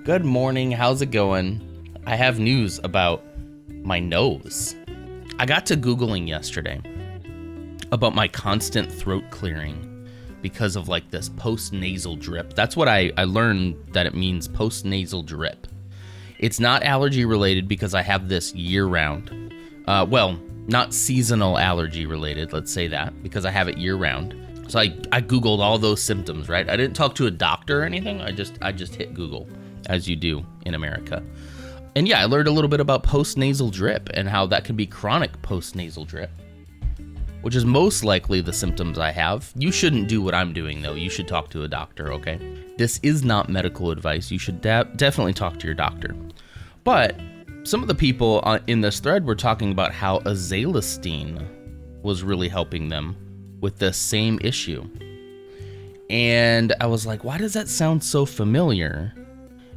Good morning, how's it going? I have news about my nose. I got to Googling yesterday about my constant throat clearing because of like this post-nasal drip. That's what I learned that it means, post-nasal drip. It's not allergy related because I have this year round. Well, not seasonal allergy related, let's say that, because I have it year round. So I Googled all those symptoms, right? I didn't talk to a doctor or anything. I just hit Google, as you do in America. And yeah, I learned a little bit about post-nasal drip and how that can be chronic post-nasal drip, which is most likely the symptoms I have. You shouldn't do what I'm doing, though. You should talk to a doctor, okay? This is not medical advice. You should definitely talk to your doctor. But some of the people in this thread were talking about how azalistine was really helping them with the same issue. And I was like, why does that sound so familiar?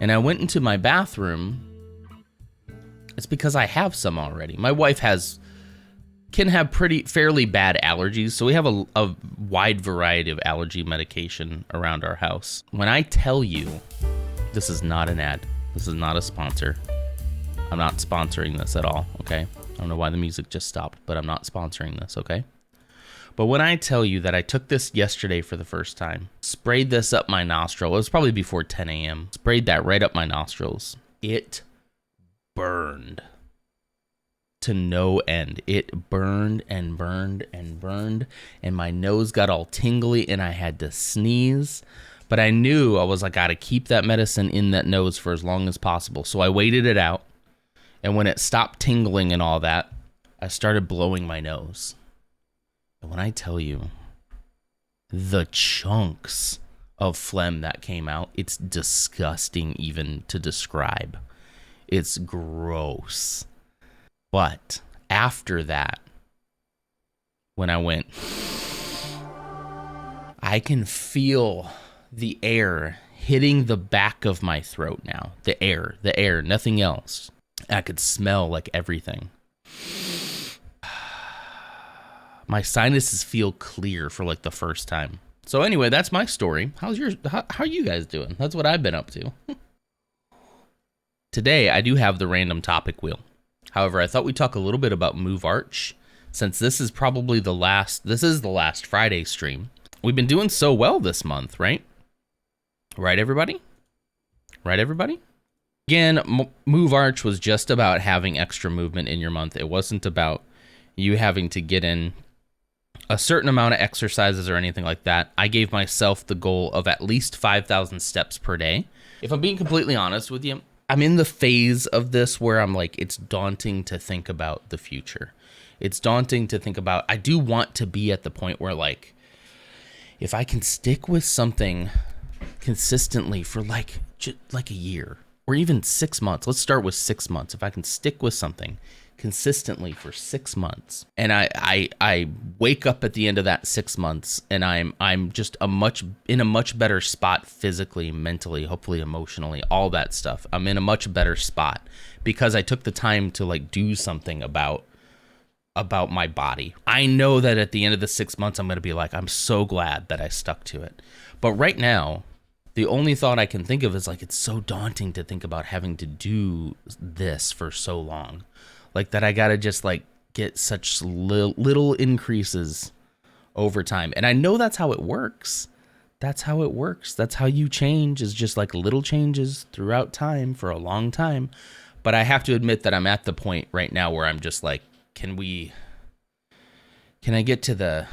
And I went into my bathroom. It's because I have some already. My wife can have fairly bad allergies, so we have a wide variety of allergy medication around our house. When I tell you, this is not an ad. This is not a sponsor. I'm not sponsoring this at all, okay? I don't know why the music just stopped, but I'm not sponsoring this, okay? But when I tell you that I took this yesterday for the first time, sprayed this up my nostril, it was probably before 10 a.m., sprayed that right up my nostrils, it burned to no end. It burned and burned and burned, and my nose got all tingly, and I had to sneeze. But I knew I gotta keep that medicine in that nose for as long as possible. So I waited it out, and when it stopped tingling and all that, I started blowing my nose. And when I tell you the chunks of phlegm that came out, it's disgusting even to describe. It's gross. But after that, when I went, I can feel the air hitting the back of my throat now. The air, nothing else. I could smell like everything. My sinuses feel clear for like the first time. So anyway, that's my story. How are you guys doing? That's what I've been up to. Today, I do have the random topic wheel. However, I thought we'd talk a little bit about Move Arch, since this is probably the last Friday stream. We've been doing so well this month, right? Right, everybody? Right, everybody? Again, Move Arch was just about having extra movement in your month. It wasn't about you having to get in a certain amount of exercises or anything like that. I gave myself the goal of at least 5,000 steps per day. If I'm being completely honest with you, I'm in the phase of this where I'm like, it's daunting to think about the future. It's daunting to think about, I do want to be at the point where like, if I can stick with something consistently for like a year or even 6 months, let's start with 6 months. If I can stick with something consistently for 6 months, and I wake up at the end of that 6 months, and I'm just in a much better spot physically, mentally, hopefully emotionally, all that stuff. I'm in a much better spot because I took the time to like do something about my body. I know that at the end of the 6 months, I'm going to be like, I'm so glad that I stuck to it. But right now, the only thought I can think of is like, it's so daunting to think about having to do this for so long. Like that I got to just like get such little increases over time. And I know that's how it works. That's how it works. That's how you change, is just like little changes throughout time for a long time. But I have to admit that I'm at the point right now where I'm just like, can I get to the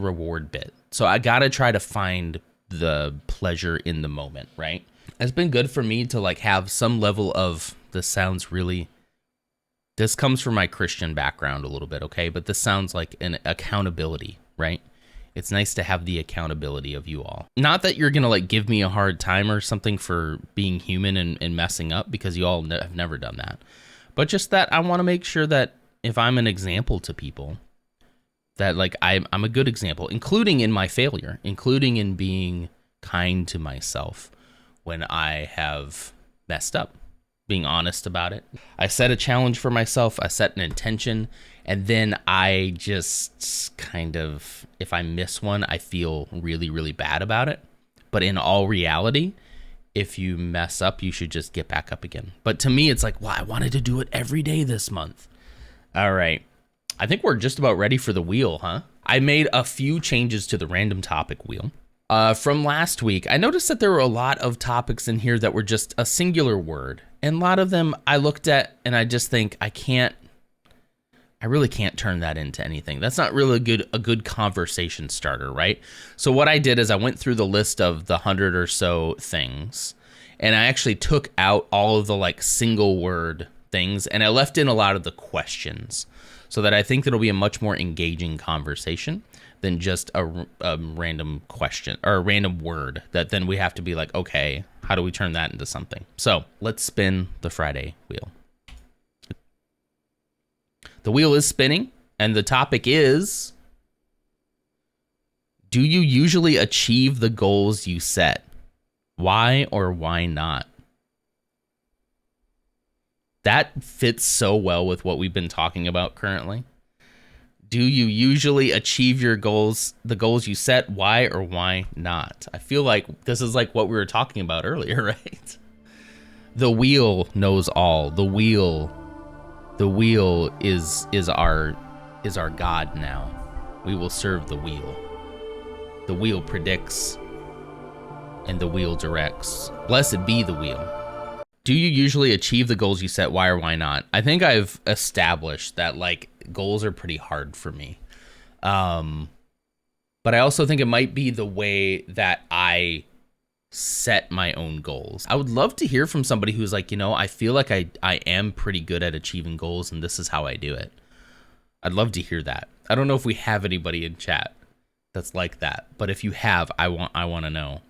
reward bit? So I got to try to find the pleasure in the moment, right? It's been good for me to like have some level of, this comes from my Christian background a little bit, okay? But this sounds like an accountability, right? It's nice to have the accountability of you all. Not that you're going to like give me a hard time or something for being human and messing up, because you all have never done that. But just that I want to make sure that if I'm an example to people, that like I'm a good example, including in my failure, including in being kind to myself when I have messed up, being honest about it. I set a challenge for myself. I set an intention, and then I just kind of, if I miss one, I feel really, really bad about it. But in all reality, if you mess up, you should just get back up again. But to me, it's like, well, I wanted to do it every day this month. All right. I think we're just about ready for the wheel, huh? I made a few changes to the random topic wheel. From last week, I noticed that there were a lot of topics in here that were just a singular word. And a lot of them I looked at and I just think I really can't turn that into anything. That's not really a good conversation starter, right? So what I did is I went through the list of the 100 or so things, and I actually took out all of the like single word things, and I left in a lot of the questions, so that I think it'll be a much more engaging conversation than just a random question or a random word that then we have to be like, okay, how do we turn that into something? So let's spin the Friday wheel. The wheel is spinning, and the topic is, do you usually achieve the goals you set? Why or why not? That fits so well with what we've been talking about currently. Do you usually achieve your goals, the goals you set? Why or why not? I feel like this is like what we were talking about earlier, right? The wheel knows all. The wheel is our God now. We will serve the wheel. The wheel predicts and the wheel directs. Blessed be the wheel. Do you usually achieve the goals you set? Why or why not? I think I've established that like goals are pretty hard for me. But I also think it might be the way that I set my own goals. I would love to hear from somebody who's like, I feel like I am pretty good at achieving goals and this is how I do it. I'd love to hear that. I don't know if we have anybody in chat that's like that, but if you have, I want to know.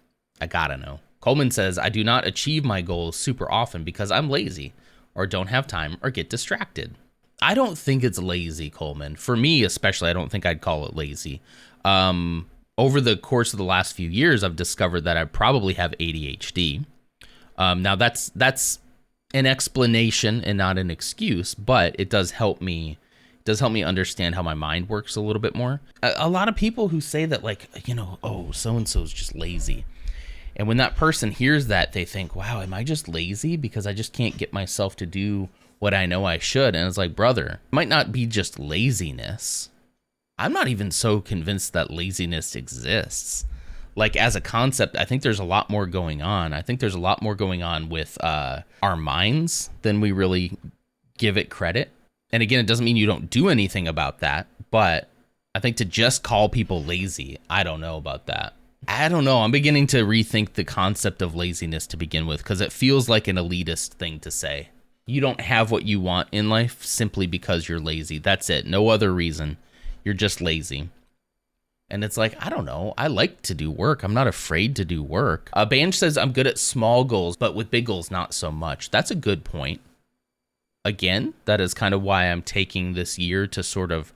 I gotta know. Coleman says, I do not achieve my goals super often because I'm lazy or don't have time or get distracted. I don't think it's lazy, Coleman. For me, especially, I don't think I'd call it lazy. Over the course of the last few years, I've discovered that I probably have ADHD. Now that's an explanation and not an excuse, but it does help me. Does help me understand how my mind works a little bit more. A lot of people who say that, like, oh, so-and-so's just lazy. And when that person hears that, they think, wow, am I just lazy because I just can't get myself to do what I know I should? And it's like, brother, it might not be just laziness. I'm not even so convinced that laziness exists. Like, as a concept, I think there's a lot more going on. I think there's a lot more going on with our minds than we really give it credit. And again, it doesn't mean you don't do anything about that, but I think to just call people lazy, I don't know about that. I don't know. I'm beginning to rethink the concept of laziness to begin with, because it feels like an elitist thing to say. You don't have what you want in life simply because you're lazy. That's it. No other reason. You're just lazy. And it's like, I don't know. I like to do work. I'm not afraid to do work. Banj says I'm good at small goals, but with big goals, not so much. That's a good point. Again, that is kind of why I'm taking this year to sort of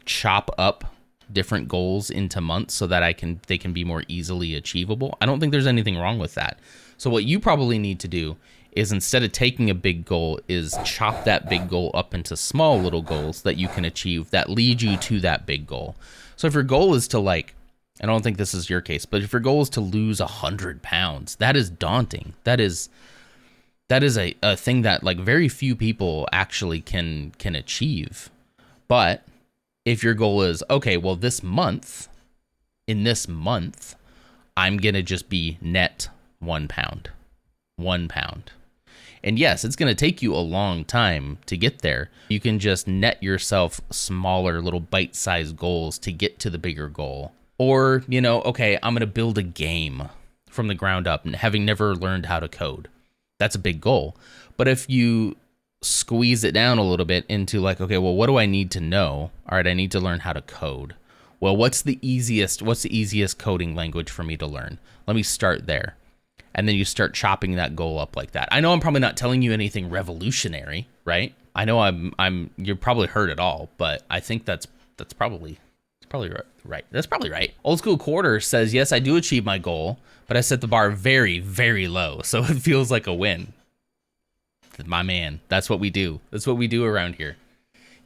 chop up different goals into months so that they can be more easily achievable. I don't think there's anything wrong with that. So what you probably need to do is, instead of taking a big goal, is chop that big goal up into small little goals that you can achieve that lead you to that big goal. So if your goal is to, like, I don't think this is your case, but if your goal is to lose 100 pounds, that is daunting. That is a thing that, like, very few people actually can achieve. But if your goal is, okay, well, in this month, I'm going to just be net 1 pound. 1 pound. And yes, it's going to take you a long time to get there. You can just net yourself smaller little bite-sized goals to get to the bigger goal. Or, okay, I'm going to build a game from the ground up, and having never learned how to code. That's a big goal. But if you squeeze it down a little bit into, like, okay, well, what do I need to know? All right, I need to learn how to code. Well, what's the easiest coding language for me to learn? Let me start there. And then you start chopping that goal up like that. I know I'm probably not telling you anything revolutionary, right? I know you probably heard it all, but I think that's probably right. That's probably right. Old School Quarter says, yes, I do achieve my goal, but I set the bar very, very low, so it feels like a win. My man, that's what we do. That's what we do around here.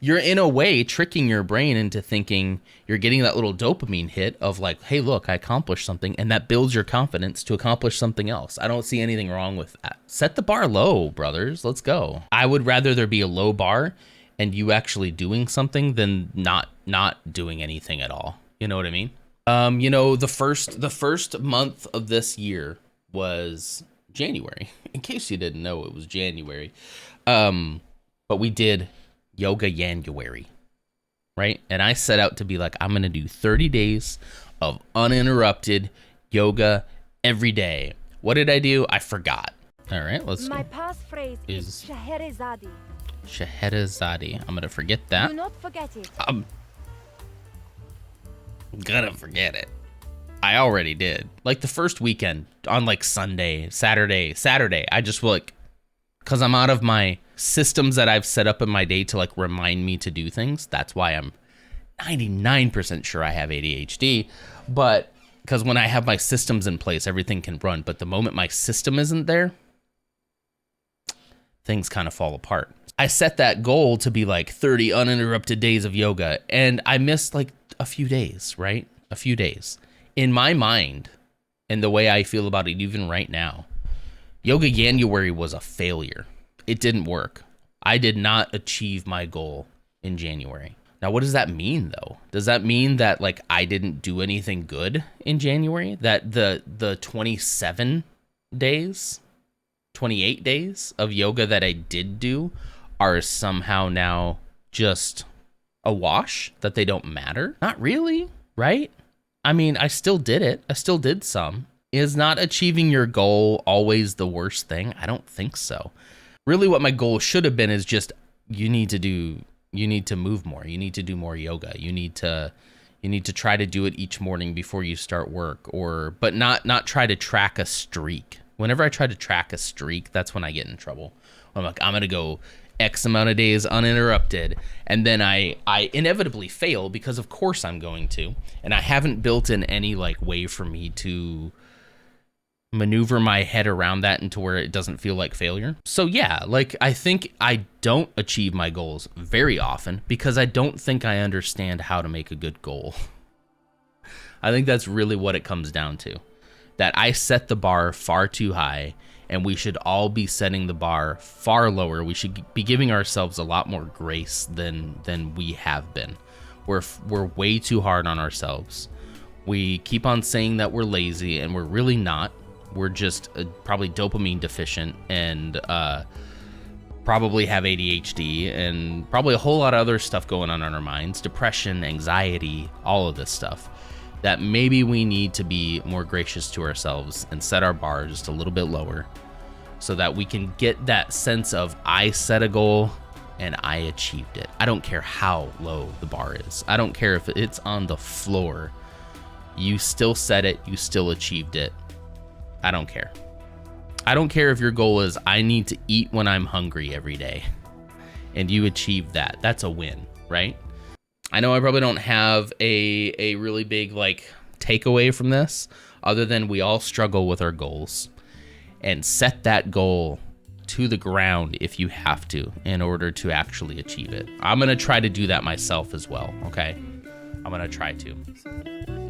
you're in a way tricking your brain into thinking you're getting that little dopamine hit of like, hey, look, I accomplished something, and that builds your confidence to accomplish something else. I don't see anything wrong with that. Set the bar low, brothers. Let's go. I would rather there be a low bar and you actually doing something than not doing anything at all. You know what I mean? The first month of this year was January. In case you didn't know, it was January. But we did Yoga January, right? And I set out to be like, I'm going to do 30 days of uninterrupted yoga every day. What did I do? I forgot. All right, let's My go. passphrase is Scheherazade. Scheherazade. I'm going to forget that. Do not forget it. I'm gonna forget it. I already did. Like the first weekend on like Sunday, Saturday, I just like, because I'm out of my systems that I've set up in my day to like remind me to do things. That's why I'm 99% sure I have ADHD. But because when I have my systems in place, everything can run. But the moment my system isn't there, things kind of fall apart. I set that goal to be like 30 uninterrupted days of yoga, and I missed like a few days, right? A few days. In my mind, and the way I feel about it even right now, Yoga January was a failure. It didn't work. I did not achieve my goal in January. Now, what does that mean, though? Does that mean that like I didn't do anything good in January? That the 27 days, 28 days of yoga that I did do are somehow now just a wash, that they don't matter? Not really, right? I mean, I still did it. I still did some. Is not achieving your goal always the worst thing? I don't think so. Really what my goal should have been is just you need to move more. You need to do more yoga. You need to try to do it each morning before you start work, but not try to track a streak. Whenever I try to track a streak, that's when I get in trouble. I'm like, I'm going to go X amount of days uninterrupted, and then I inevitably fail because of course I'm going to, and I haven't built in any like way for me to maneuver my head around that into where it doesn't feel like failure. So yeah, like I think I don't achieve my goals very often because I don't think I understand how to make a good goal. I think that's really what it comes down to, that I set the bar far too high, and we should all be setting the bar far lower. We should be giving ourselves a lot more grace than we have been. We're way too hard on ourselves. We keep on saying that we're lazy, and we're really not. We're just probably dopamine deficient and probably have ADHD and probably a whole lot of other stuff going on in our minds, depression, anxiety, all of this stuff, that maybe we need to be more gracious to ourselves and set our bar just a little bit lower so that we can get that sense of I set a goal and I achieved it. I don't care how low the bar is. I don't care if it's on the floor. You still set it. You still achieved it. I don't care. I don't care if your goal is I need to eat when I'm hungry every day and you achieve that. That's a win, right? I know I probably don't have a really big like takeaway from this other than we all struggle with our goals, and set that goal to the ground if you have to in order to actually achieve it. I'm going to try to do that myself as well, okay? I'm going to try to.